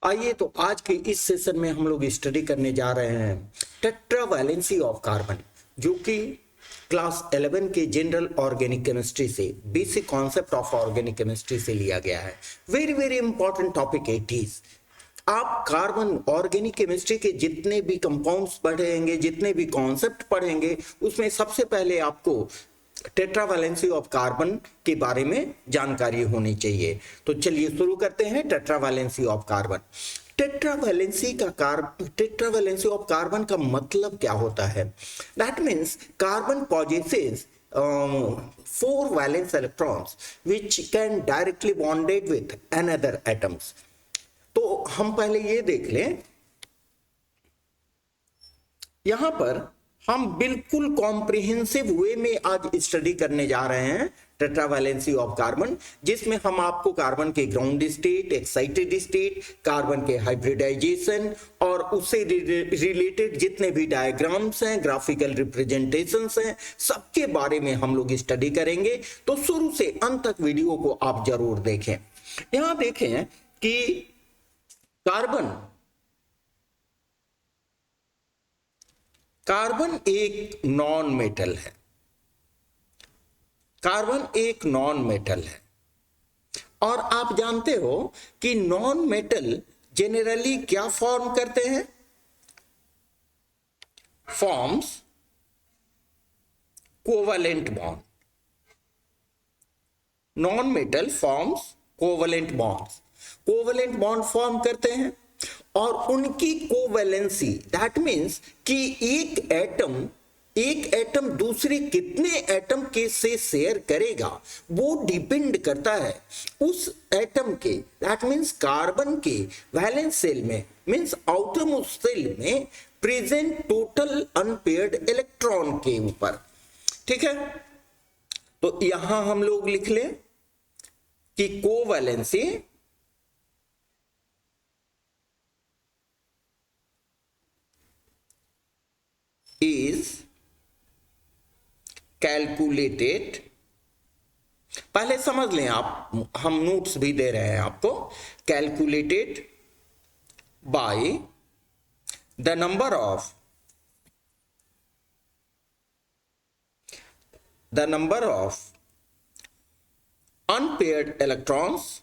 आइए तो आज के इस सेशन में हम लोग स्टडी करने जा रहे हैं टेट्रावैलेंसी ऑफ कार्बन, जो कि क्लास 11 के जनरल ऑर्गेनिक केमिस्ट्री से basic concept of organic chemistry से लिया गया है। Very very important topic it is. आप कार्बन ऑर्गेनिक केमिस्ट्री के जितने भी कंपाउंड्स पढ़ेंगे, जितने भी कॉन्सेप्ट पढ़ेंगे, उसमें सबसे पहले आपको टेट्रावैलेंसी ऑफ कार्बन के बारे में जानकारी होनी चाहिए। तो चलिए शुरू करते हैं tetravalency of carbon. Tetravalency of carbon का मतलब क्या होता है? That means carbon possesses 4 valence electrons which can directly bonded with another atoms। तो हम पहले ये देख लें, यहां पर हम बिल्कुल कॉम्प्रिहेंसिव वे में आज स्टडी करने जा रहे हैं टेट्रावैलेंसी ऑफ कार्बन, जिसमें हम आपको कार्बन के ground state, excited state, carbon के हाइब्रिडाइजेशन और उससे रिलेटेड जितने भी डायग्राम्स हैं, ग्राफिकल रिप्रेजेंटेशंस हैं, सबके बारे में हम लोग स्टडी करेंगे। तो शुरू से अंत तक वीडियो को आप जरूर देखें। यहां देखें कि कार्बन एक नॉन मेटल है। कार्बन एक नॉन मेटल है और आप जानते हो कि नॉन मेटल जेनरली क्या फॉर्म करते हैं? Forms covalent bond. Non metal forms covalent bonds, covalent bond form करते हैं और उनकी कोवैलेंसी, दैट मीन्स कि एक एटम दूसरे कितने एटम के से शेयर करेगा, वो डिपेंड करता है उस एटम के, दैट मीन्स कार्बन के वैलेंस सेल में, मीन्स आउटर मोस्ट सेल में प्रेजेंट टोटल अनपेयर्ड इलेक्ट्रॉन के ऊपर। ठीक है, तो यहां हम लोग लिख लें कि कोवैलेंसी is calculated, पहले समझ लें आप, हम नोट्स भी दे रहे हैं आपको, calculated by the number of unpaired electrons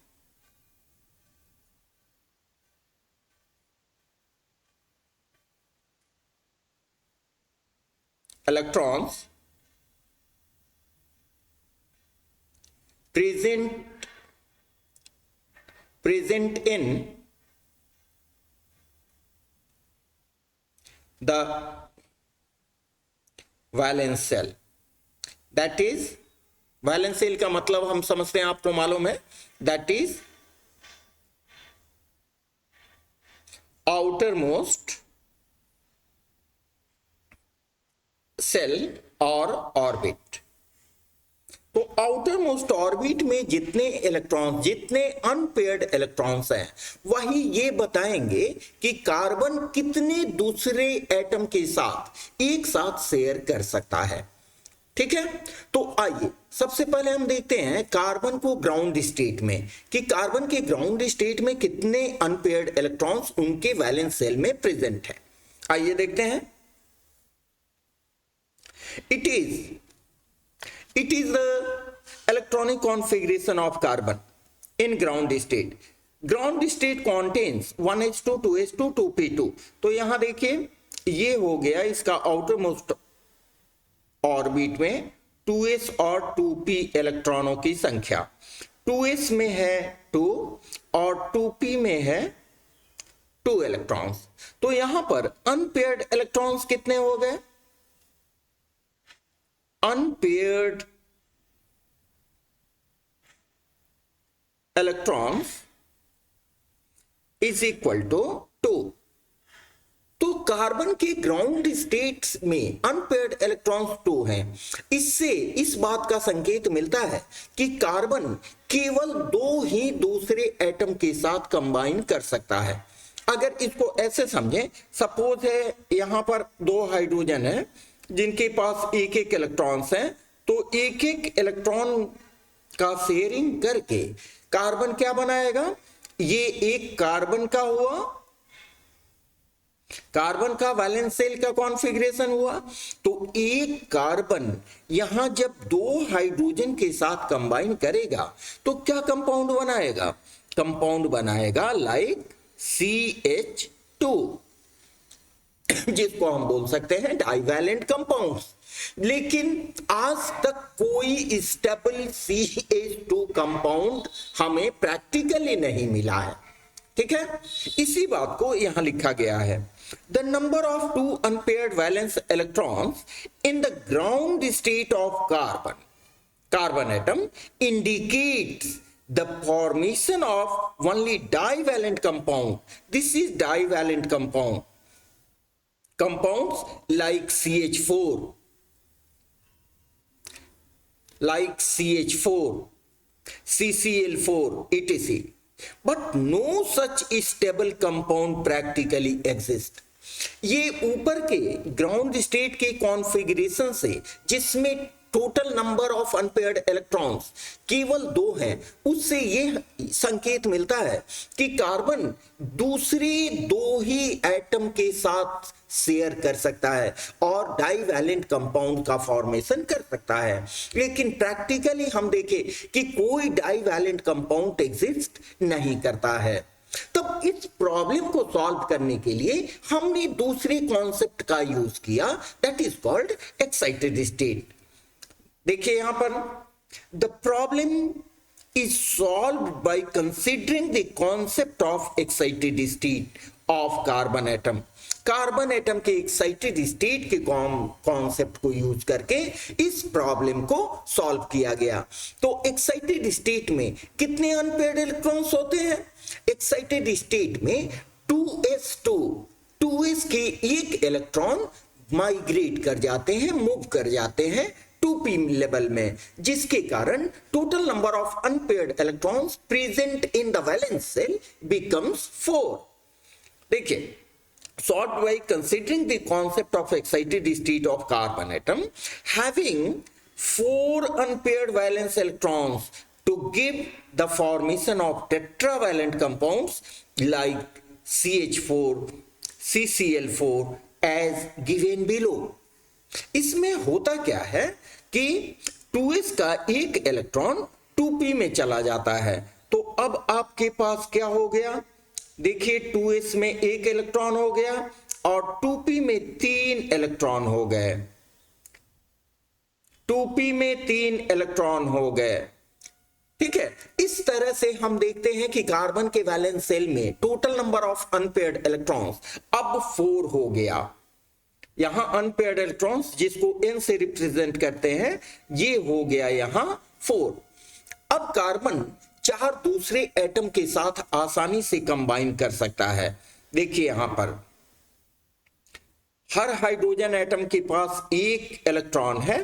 present in the valence cell। that is, valence cell का मतलब हम समझते हैं, आपको मालूम है, that is outer most cell और ऑर्बिट। तो आउटर मोस्ट ऑर्बिट में जितने इलेक्ट्रॉन, जितने अनपेयर्ड इलेक्ट्रॉन्स हैं, वही ये बताएंगे कि कार्बन कितने दूसरे एटम के साथ एक साथ शेयर कर सकता है। ठीक है, तो आइए सबसे पहले हम देखते हैं कार्बन को ग्राउंड स्टेट में, कि कार्बन के ग्राउंड स्टेट में कितने अनपेयर्ड इलेक्ट्रॉन्स उनके वैलेंस सेल में प्रेजेंट है। आइए देखते हैं। It is the electronic configuration of carbon in ground state. Ground state contains 1s2, 2s2, 2p2। तो यहां देखिए, ये हो गया इसका आउटर मोस्ट ऑर्बिट में 2s और 2p इलेक्ट्रॉनों की संख्या। 2s में है 2 और 2p में है 2 इलेक्ट्रॉन्स। तो यहां पर अनपेयर्ड इलेक्ट्रॉन्स कितने हो गए? Unpaired electrons is equal to 2। तो कार्बन के ग्राउंड स्टेट्स में अनपेयर्ड इलेक्ट्रॉन्स 2 हैं। इससे इस बात का संकेत मिलता है कि कार्बन केवल 2 ही दूसरे एटम के साथ कंबाइन कर सकता है। अगर इसको ऐसे समझें, सपोज है यहां पर 2 हाइड्रोजन है जिनके पास एक एक इलेक्ट्रॉन्स हैं, तो एक एक इलेक्ट्रॉन का शेयरिंग करके कार्बन क्या बनाएगा? ये एक कार्बन का हुआ, कार्बन का वैलेंस शेल का कॉन्फ़िगरेशन हुआ। तो एक कार्बन यहां जब दो हाइड्रोजन के साथ कंबाइन करेगा तो क्या कंपाउंड बनाएगा? कंपाउंड बनाएगा लाइक CH2, जिसको हम बोल सकते हैं डाइवैलेंट कंपाउंड्स। लेकिन आज तक कोई स्टेबल CH2 कंपाउंड हमें प्रैक्टिकली नहीं मिला है। ठीक है, इसी बात को यहां लिखा गया है। The number of two unpaired valence electrons in the ground state of carbon atom indicates the formation of only divalent compound. This is divalent compound. Compounds like CH4, CCl4, etc. But no such stable compound practically exist. ये ऊपर के ground state के configuration से, जिसमें total number of unpaired electrons केवल 2 हैं, उससे यह संकेत मिलता है कि कार्बन दूसरे 2 ही एटम के साथ शेयर कर सकता है और डाइवैलेंट कंपाउंड का फॉर्मेशन कर सकता है। लेकिन प्रैक्टिकली हम देखें कि कोई डाइवैलेंट कंपाउंड एग्जिस्ट नहीं करता है। तब इस प्रॉब्लम को सॉल्व करने के लिए हमने दूसरे कॉन्सेप्ट का यूज किया, that is called excited state. देखिए यहां पर, the problem is solved by considering the concept of excited state of carbon atom. Carbon atom के एक्साइटेड स्टेट के कॉन्सेप्ट को यूज करके इस प्रॉब्लम को सॉल्व किया गया। तो एक्साइटेड स्टेट में कितने अनपेयर्ड इलेक्ट्रॉन्स होते हैं? एक्साइटेड स्टेट में 2s के एक इलेक्ट्रॉन माइग्रेट कर जाते हैं, मूव कर जाते हैं 2p लेवल में, जिसके कारण total number of unpaired electrons present in the valence shell becomes 4। देखिए, solved by considering the concept of excited state of carbon atom having 4 unpaired valence electrons to give the formation of tetravalent compounds like CH4, CCl4 as given below। इसमें होता क्या है कि 2s का एक electron 2p में चला जाता है। तो अब आपके पास क्या हो गया? देखिए, 2s में एक इलेक्ट्रॉन हो गया और 2p में 3 इलेक्ट्रॉन हो गए। 2p में 3 इलेक्ट्रॉन हो गए। ठीक है, इस तरह से हम देखते हैं कि कार्बन के वैलेंस शेल में total number of unpaired electrons अब 4 हो गया। यहां अनपेयर्ड इलेक्ट्रॉन्स जिसको n से रिप्रेजेंट करते हैं, ये हो गया यहां 4। अब कार्बन 4 दूसरे एटम के साथ आसानी से कंबाइन कर सकता है। देखिए यहां पर हर हाइड्रोजन एटम के पास एक इलेक्ट्रॉन है,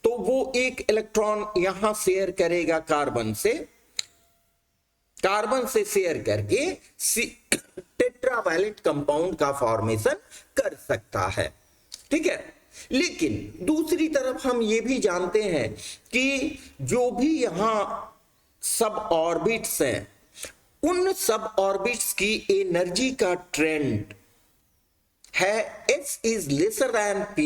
तो वो एक इलेक्ट्रॉन यहां शेयर करेगा कार्बन से शेयर करके टेट्रावैलेंट कंपाउंड का फॉर्मेशन कर सकता है। ठीक है, लेकिन दूसरी तरफ हम ये भी जानते हैं कि जो भी यहां सब ऑर्बिट्स हैं, उन सब ऑर्बिट्स की एनर्जी का ट्रेंड है S is lesser than P,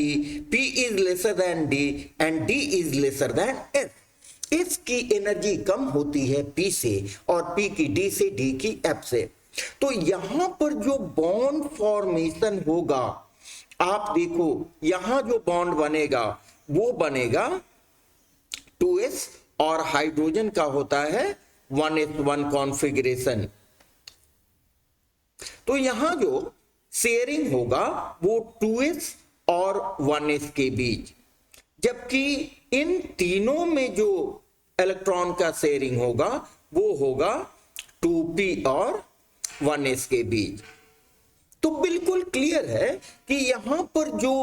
P is lesser than D and D is lesser than S। S की एनर्जी कम होती है P से और P की D से, D की F से। तो यहां पर जो बॉन्ड फॉर्मेशन होगा, आप देखो यहां जो बॉन्ड बनेगा वो बनेगा 2s और हाइड्रोजन का होता है 1s1 कॉन्फ़िगरेशन। तो यहां जो शेयरिंग होगा वो 2s और 1s के बीच, जबकि इन तीनों में जो इलेक्ट्रॉन का शेयरिंग होगा वो होगा 2p और 1s के बीच। तो बिल्कुल क्लियर है कि यहां पर जो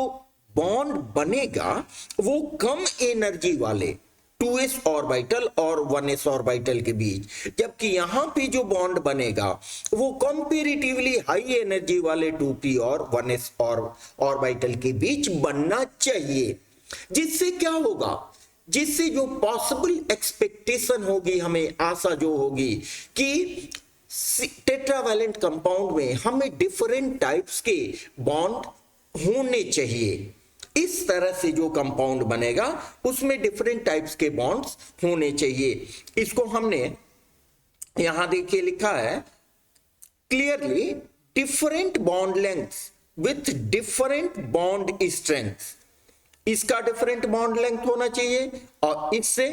बॉन्ड बनेगा वो कम एनर्जी वाले 2s ऑर्बिटल और 1s ऑर्बिटल के बीच, जबकि यहां पे जो बॉन्ड बनेगा वो कंपैरेटिवली हाई एनर्जी वाले 2p और 1s ऑर्बिटल के बीच बनना चाहिए। जिससे क्या होगा, जिससे जो पॉसिबल एक्सपेक्टेशन होगी, हमें आशा जो होगी कि टेट्रावैलेंट कंपाउंड में हमें डिफरेंट टाइप्स के बॉन्ड होने चाहिए। इस तरह से जो कंपाउंड बनेगा उसमें डिफरेंट टाइप्स के बॉन्ड्स होने चाहिए। इसको हमने यहां देखिए लिखा है clearly, different bond lengths with different bond strength. इसका डिफरेंट बॉन्ड लेंथ होना चाहिए और इससे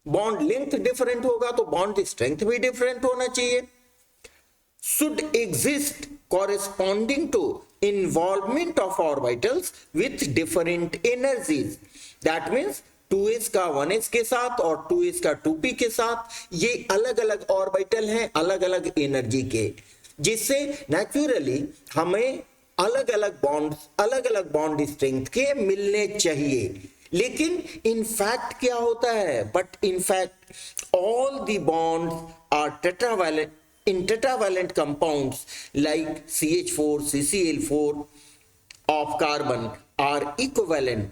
बॉन्ड लेंथ डिफरेंट होगा तो बॉन्ड स्ट्रेंथ भी डिफरेंट होना चाहिए। Should exist corresponding to involvement of orbitals with different energies. That means 2s का 1s के साथ और 2s का 2p के साथ, ये अलग अलग ऑर्बिटल हैं अलग अलग एनर्जी के, जिससे नेचुरली हमें अलग अलग बॉन्ड स्ट्रेंथ के मिलने चाहिए। लेकिन इनफैक्ट क्या होता है, but in fact all the bonds are tetravalent in tetravalent compounds like CH4, CCl4 of carbon are equivalent।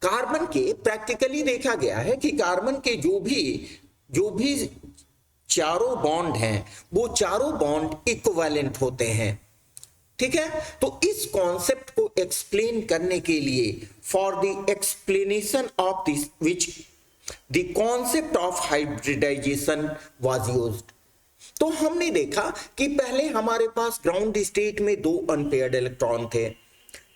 Carbon के प्रैक्टिकली देखा गया है कि कार्बन के जो भी चारों बॉन्ड हैं वो चारों बॉन्ड इक्विवेलेंट होते हैं। ठीक है, तो इस कॉन्सेप्ट को एक्सप्लेन करने के लिए for the explanation of this which The concept of hybridization was used। तो हमने देखा कि पहले हमारे पास ग्राउंड स्टेट में 2 अनपेयर्ड इलेक्ट्रॉन थे।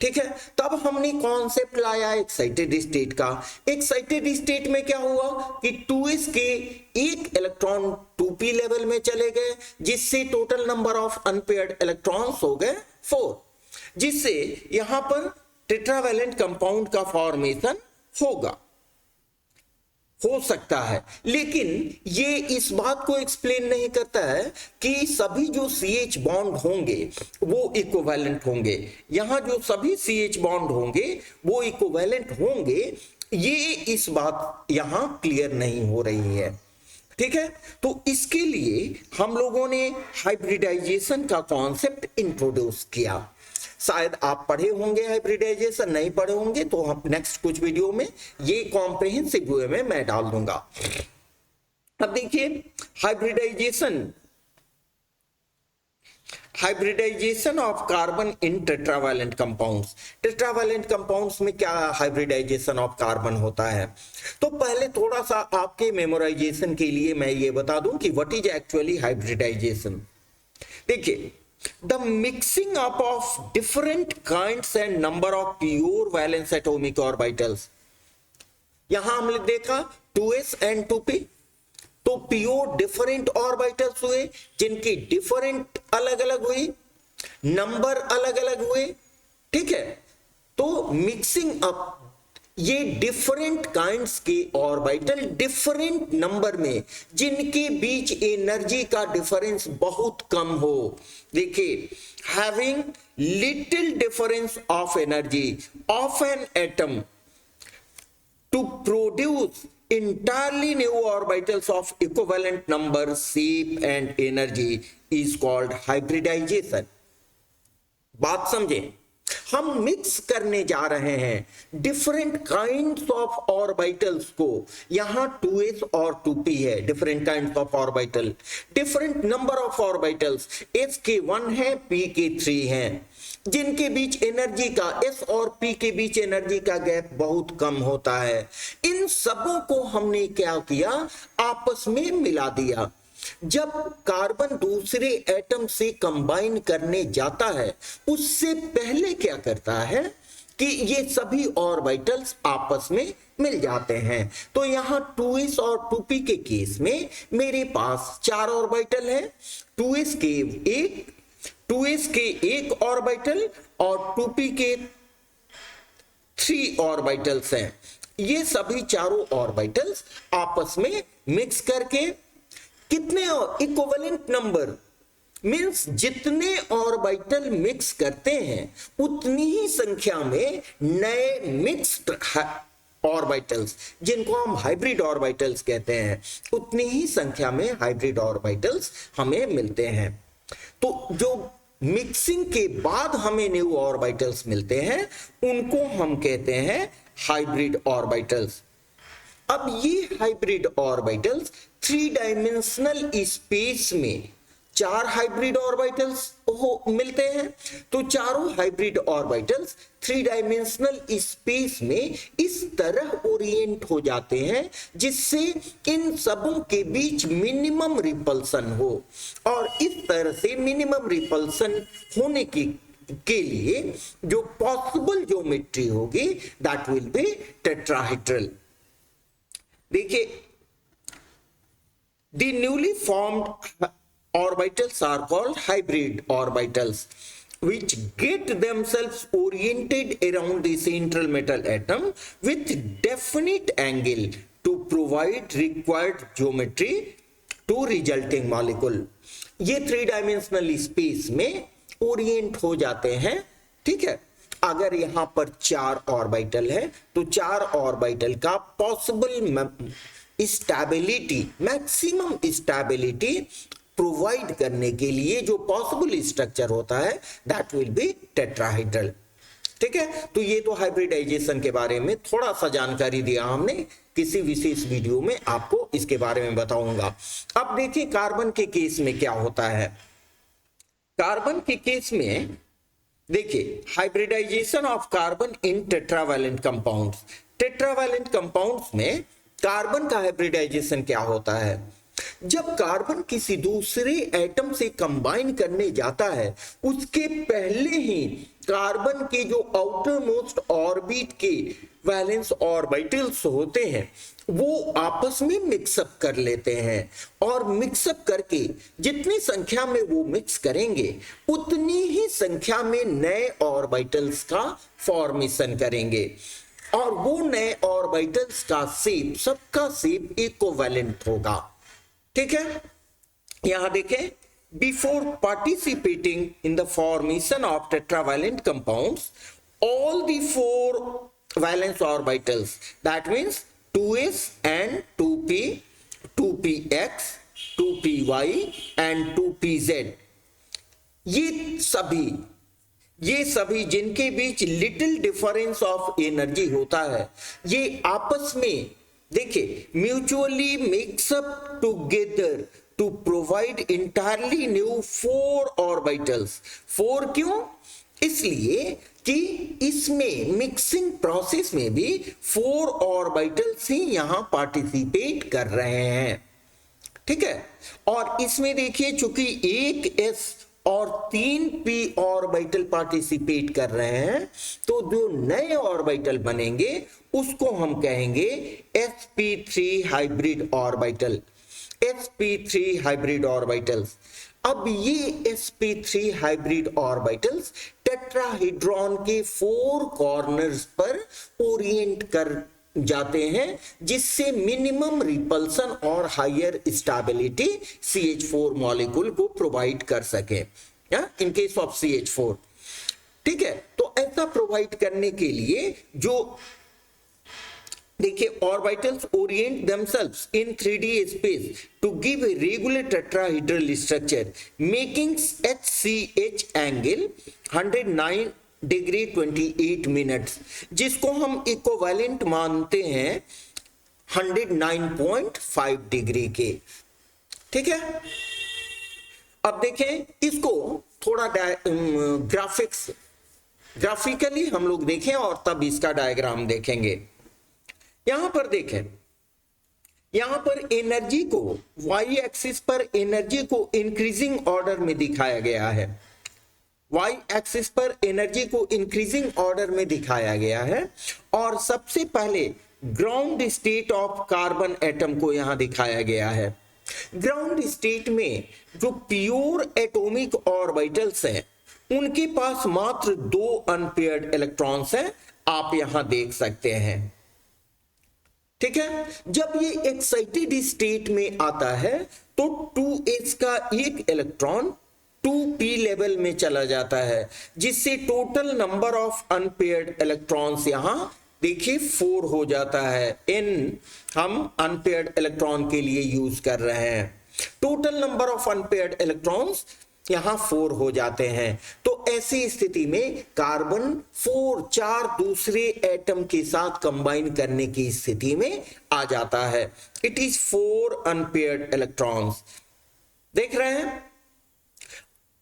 ठीक है, तब हमने कॉन्सेप्ट लाया एक्साइटेड स्टेट का। एक्साइटेड स्टेट में क्या हुआ कि 2s के एक इलेक्ट्रॉन 2p लेवल में चले गए, जिससे total number of unpaired electrons हो गए 4, जिससे यहां पर टेट्रावैलेंट कंपाउंड का फॉर्मेशन हो सकता है। लेकिन ये इस बात को एक्सप्लेन नहीं करता है कि सभी जो CH बॉन्ड होंगे वो इक्विवेलेंट होंगे। यहां जो सभी CH बॉन्ड होंगे वो इक्विवेलेंट होंगे, ये इस बात यहां क्लियर नहीं हो रही है। ठीक है, तो इसके लिए हम लोगों ने हाइब्रिडाइजेशन का कॉन्सेप्ट इंट्रोड्यूस किया। शायद आप पढ़े होंगे हाइब्रिडाइजेशन, नहीं पढ़े होंगे तो हम नेक्स्ट कुछ वीडियो में ये कॉम्प्रिहेंसिव वे में मैं डाल दूंगा। अब देखिए hybridisation of carbon in tetravalent compounds. Tetravalent compounds में क्या हाइब्रिडाइजेशन ऑफ कार्बन होता है, तो पहले थोड़ा सा आपके मेमोराइजेशन के लिए मैं ये बता दूं कि व्हाट इज एक्चुअली हाइब्रिडाइजेशन। देखिए, the mixing up of different kinds and number of pure valence atomic orbitals। यहां हमने देखा 2s and 2p, तो प्योर डिफरेंट ऑर्बिटल्स हुए जिनकी डिफरेंट अलग अलग हुई, नंबर अलग अलग हुए। ठीक है, तो मिक्सिंग अप ये डिफरेंट काइंड्स के ऑर्बिटल डिफरेंट नंबर में, जिनके बीच एनर्जी का डिफरेंस बहुत कम हो। देखिए, having little difference of energy of an atom to produce entirely new orbitals of equivalent number, shape and energy is called hybridization। बात समझे, हम मिक्स करने जा रहे हैं डिफरेंट काइंड्स ऑफ ऑर्बिटल्स को। यहां 2s और 2p है, different kinds of orbital, different number of orbitals, s के 1 है, p के 3 हैं, जिनके बीच एनर्जी का, s और p के बीच एनर्जी का गैप बहुत कम होता है। इन सबों को हमने क्या किया, आपस में मिला दिया। जब कार्बन दूसरे एटम से कंबाइन करने जाता है, उससे पहले क्या करता है कि ये सभी ऑर्बिटल्स आपस में मिल जाते हैं। तो यहां 2s और 2p के केस में मेरे पास 4 ऑर्बिटल है, 2s के एक ऑर्बिटल और 2p के 3 ऑर्बिटल्स हैं। ये सभी चारों ऑर्बिटल्स आपस में मिक्स करके कितने इक्विवेलेंट नंबर, मींस जितने ऑर्बिटल मिक्स करते हैं उतनी ही संख्या में नए मिक्स्ड ऑर्बिटल्स, जिनको हम हाइब्रिड ऑर्बिटल्स कहते हैं, उतनी ही संख्या में हाइब्रिड ऑर्बिटल्स हमें मिलते हैं। तो जो मिक्सिंग के बाद हमें न्यू ऑर्बिटल्स मिलते हैं उनको हम कहते हैं हाइब्रिड ऑर्बिटल्स। अब ये हाइब्रिड ऑर्बिटल्स 3 डायमेंशनल स्पेस में 4 हाइब्रिड ऑर्बिटल्स मिलते हैं। तो चारों हाइब्रिड ऑर्बिटल्स 3 डायमेंशनल स्पेस में इस तरह ओरिएंट हो जाते हैं जिससे इन सबों के बीच मिनिमम रिपल्सन हो, और इस तरह से मिनिमम रिपल्सन होने के लिए जो पॉसिबल ज्योमेट्री होगी दैट विल बी टेट्राहेड्रल। देखिए, the newly formed orbitals are called hybrid orbitals, which get themselves oriented around the central metal atom with definite angle to provide required geometry to resulting molecule। ये 3 dimensional space में Orient हो जाते हैं। ठीक है, अगर यहां पर 4 ऑर्बिटल है तो 4 ऑर्बिटल का possible stability, maximum stability provide करने के लिए जो पॉसिबल स्ट्रक्चर होता है दैट विल बी टेट्राहेड्रल। ठीक है, तो ये तो हाइब्रिडाइजेशन के बारे में थोड़ा सा जानकारी दिया हमने, किसी विशेष वीडियो में आपको इसके बारे में बताऊंगा। अब देखिए कार्बन के केस में क्या होता है। कार्बन के केस में देखिए hybridisation of carbon in tetravalent compounds. Tetravalent compounds में कार्बन का हाइब्रिडाइजेशन क्या होता है? जब कार्बन किसी दूसरे एटम से कंबाइन करने जाता है उसके पहले ही कार्बन के जो आउटर मोस्ट ऑर्बिट के वैलेंस ऑर्बिटल्स होते हैं वो आपस में मिक्सअप कर लेते हैं, और मिक्सअप करके जितनी संख्या में वो मिक्स करेंगे उतनी ही संख्या में नए ऑर्बिटल्स का फॉर्मेशन करेंगे, और वो नए ऑर्बिटल्स का शेप, सबका शेप इक्विवेलेंट होगा। ठीक है, यहां देखें, before participating in the formation of tetravalent compounds all the 4 valence orbitals that means 2s and 2p, 2px, 2py and 2pz, ये सभी जिनके बीच लिटिल डिफरेंस ऑफ एनर्जी होता है, ये आपस में देखिए mutually mix up together to provide entirely new 4 orbitals. 4 क्यों? इसलिए कि इसमें मिक्सिंग प्रोसेस में भी 4 ऑर्बिटल्स ही यहां पार्टिसिपेट कर रहे हैं। ठीक है, और इसमें देखिए चूंकि 1s और 3p ऑर्बिटल पार्टिसिपेट कर रहे हैं तो जो नए ऑर्बिटल बनेंगे उसको हम कहेंगे sp3 hybrid orbital, sp3 hybrid orbitals. अब ये sp3 हाइब्रिड ऑर्बिटल्स टेट्राहेड्रॉन के 4 कॉर्नर्स पर ओरिएंट कर जाते हैं जिससे मिनिमम रिपल्सन और हायर स्टेबिलिटी CH4 मॉलिक्यूल को प्रोवाइड कर सके इन केस ऑफ CH4। ठीक है, तो ऐसा प्रोवाइड करने के लिए जो देखिए orbitals Orient themselves in 3D space to give a regular tetrahedral structure making HCH angle 109 degree 28 minutes, जिसको हम इक्विवेलेंट मानते हैं 109.5 डिग्री के। ठीक है, अब देखें इसको थोड़ा ग्राफिकली हम लोग देखें और तब इसका डायग्राम देखेंगे। यहां पर देखें, यहां पर एनर्जी को वाई एक्सिस पर एनर्जी को इंक्रीजिंग ऑर्डर में दिखाया गया है, वाई एक्सिस पर एनर्जी को इंक्रीजिंग ऑर्डर में दिखाया गया है, और सबसे पहले ground state of carbon atom को यहां दिखाया गया है। ग्राउंड स्टेट में जो प्योर एटॉमिक ऑर्बिटल्स हैं उनके पास मात्र 2 अनपेयर्ड इलेक्ट्रॉन्स हैं, आप यहां देख सकते हैं। ठीक है, जब ये एक्साइटेड स्टेट में आता है तो 2s का एक इलेक्ट्रॉन 2p लेवल में चला जाता है, जिससे total number of unpaired electrons यहां देखिए 4 हो जाता है। n हम अनपेयर्ड इलेक्ट्रॉन के लिए यूज कर रहे हैं। Total number of unpaired electrons यहां 4 हो जाते हैं। तो ऐसी स्थिति में कार्बन 4 दूसरे एटम के साथ कंबाइन करने की स्थिति में आ जाता है। It is 4 unpaired electrons. देख रहे हैं,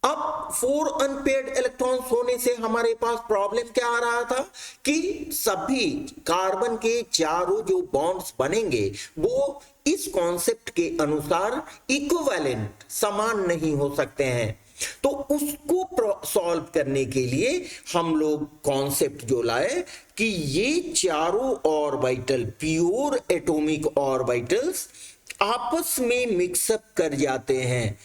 अब 4 अनपेयर्ड इलेक्ट्रॉन्स होने से हमारे पास प्रॉब्लम क्या आ रहा था कि सभी कार्बन के चारों जो बॉन्ड्स बनेंगे वो इस कॉन्सेप्ट के अनुसार इक्विवेलेंट, समान नहीं हो सकते हैं। तो उसको सॉल्व करने के लिए हम लोग कॉन्सेप्ट जो लाए कि ये चारों ऑर्बिटल, प्योर एटॉमिक ऑर्बिटल्स आपस में मिक्सअप कर जाते हैं।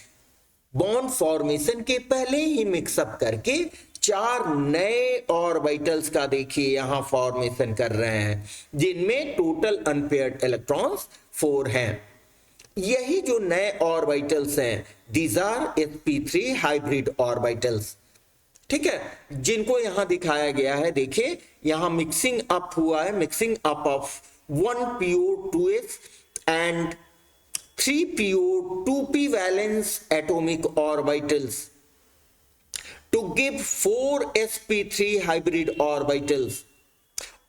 बॉन्ड फॉर्मेशन के पहले ही मिक्सअप करके 4 नए ऑर्बिटल्स का देखिए यहां फॉर्मेशन कर रहे हैं, जिनमें टोटल अनपेयर्ड इलेक्ट्रॉन्स 4 हैं। यही जो नए ऑर्बिटल्स हैं, these are sp3 hybrid orbitals. ठीक है, जिनको यहां दिखाया गया है, देखिए यहां मिक्सिंग अप हुआ है, mixing up of 1 pure 2s and 3 pure 2p valence atomic orbitals to give 4 sp3 hybrid orbitals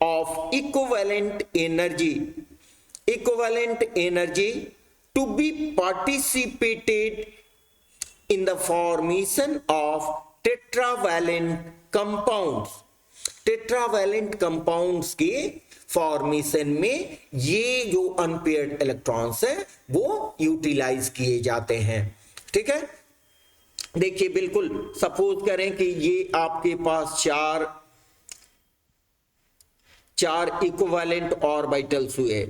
of equivalent energy to be participated in the formation of tetravalent compounds। Tetravalent compounds के formation में ये जो unpaired electrons है वो utilise किए जाते हैं। ठीक है, देखिए बिल्कुल सपोज करें कि ये आपके पास चार इक्विवेलेंट ऑर्बिटल्स हुए,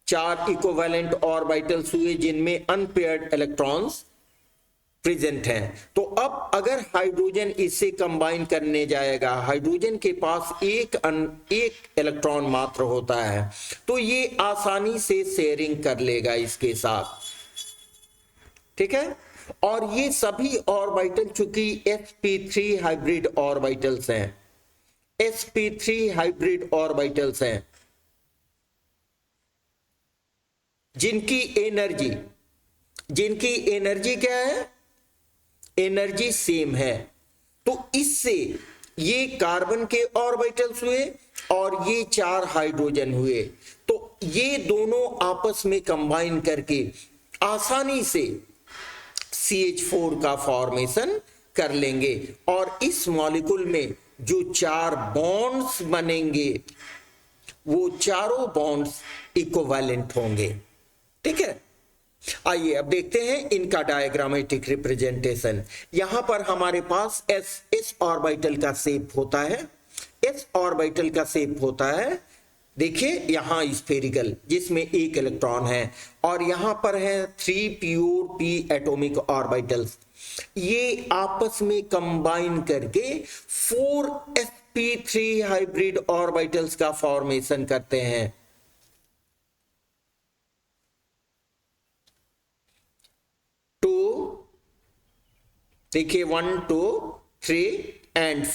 4 इक्विवेलेंट ऑर्बिटल्स हुए जिनमें अनपेयर्ड इलेक्ट्रॉन्स प्रेजेंट हैं। तो अब अगर हाइड्रोजन इससे कंबाइन करने जाएगा, हाइड्रोजन के पास एक इलेक्ट्रॉन मात्र होता है, तो ये आसानी से शेयरिंग कर लेगा इसके साथ। ठीक है, और ये सभी ऑर्बिटल चूंकि sp3 हाइब्रिड ऑर्बिटल्स हैं, sp3 हाइब्रिड ऑर्बिटल्स हैं जिनकी एनर्जी क्या है, एनर्जी सेम है। तो इससे ये कार्बन के ऑर्बिटल्स हुए और ये 4 हाइड्रोजन हुए, तो ये दोनों आपस में कंबाइन करके आसानी से CH4 का फॉर्मेशन कर लेंगे और इस मॉलिक्यूल में जो 4 बॉन्ड्स बनेंगे वो चारों बॉन्ड्स इक्विवेलेंट होंगे। ठीक है, आइए अब देखते हैं इनका डायग्रामेटिक रिप्रेजेंटेशन। यहां पर हमारे पास एस ऑर्बिटल का शेप होता है, एस ऑर्बिटल का शेप होता है, देखिए यहां स्फेरिकल जिसमें एक इलेक्ट्रॉन है, और यहां पर है 3 प्योर p एटॉमिक ऑर्बिटल्स। ये आपस में कंबाइन करके 4 sp3 हाइब्रिड ऑर्बिटल्स का फॉर्मेशन करते हैं। देखिए 1 2 3 एंड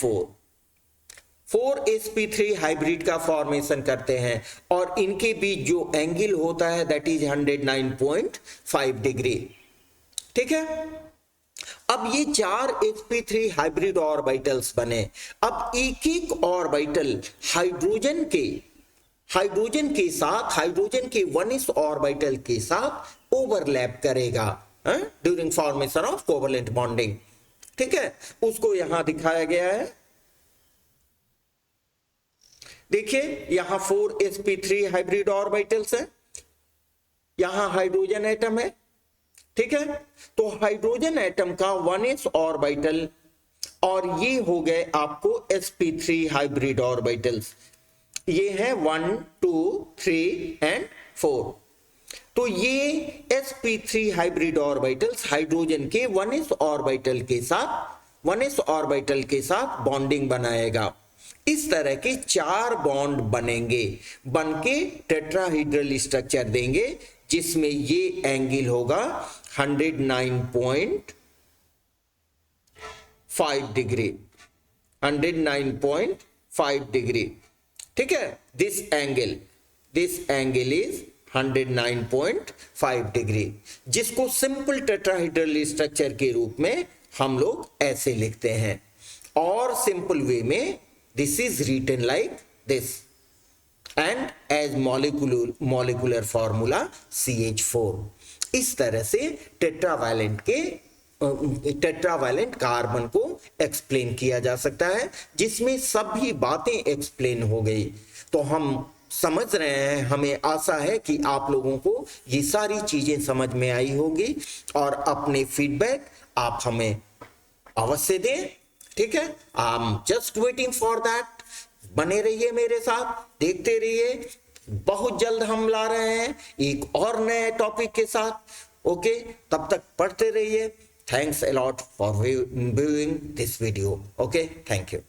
4 sp3 हाइब्रिड का फॉर्मेशन करते हैं और इनके बीच जो एंगल होता है दैट इज 109.5 डिग्री। ठीक है, अब ये 4 sp3 हाइब्रिड ऑर्बिटल्स बने। अब एक एक ऑर्बिटल हाइड्रोजन के साथ, हाइड्रोजन के 1s ऑर्बिटल के साथ ओवरलैप करेगा during formation of covalent bonding. ठीक है, उसको यहां दिखाया गया है। देखिए यहां 4 sp3 हाइब्रिड ऑर्बिटल्स है, यहां हाइड्रोजन एटम है। ठीक है, तो हाइड्रोजन एटम का 1s ऑर्बिटल और ये हो गए आपको sp3 हाइब्रिड ऑर्बिटल्स, ये है 1 2 3 एंड 4। तो ये sp3 हाइब्रिड ऑर्बिटल्स हाइड्रोजन के 1s ऑर्बिटल के साथ बॉन्डिंग बनाएगा। इस तरह के 4 बॉन्ड बनेंगे, बनके टेट्राहेड्रल स्ट्रक्चर देंगे, जिसमें ये एंगल होगा 109.5 डिग्री, 109.5 डिग्री। ठीक है, दिस एंगल इज 109.5 डिग्री, जिसको सिंपल टेट्राहेड्रल स्ट्रक्चर के रूप में हम लोग ऐसे लिखते हैं, और सिंपल वे में this is written like this and as molecular formula CH4। इस तरह से टेट्रावैलेंट कार्बन को एक्सप्लेन किया जा सकता है, जिसमें सभी बातें एक्सप्लेन हो गई। तो हम समझ रहे हैं, हमें आशा है कि आप लोगों को ये सारी चीजें समझ में आई होगी, और अपने फीडबैक आप हमें अवश्य दें, ठीक है। I am just waiting for that. बने रहिए मेरे साथ, देखते रहिए, बहुत जल्द हम ला रहे हैं एक और नए टॉपिक के साथ। ओके, तब तक पढ़ते रहिए। Thanks a lot for viewing this video. Okay, thank you.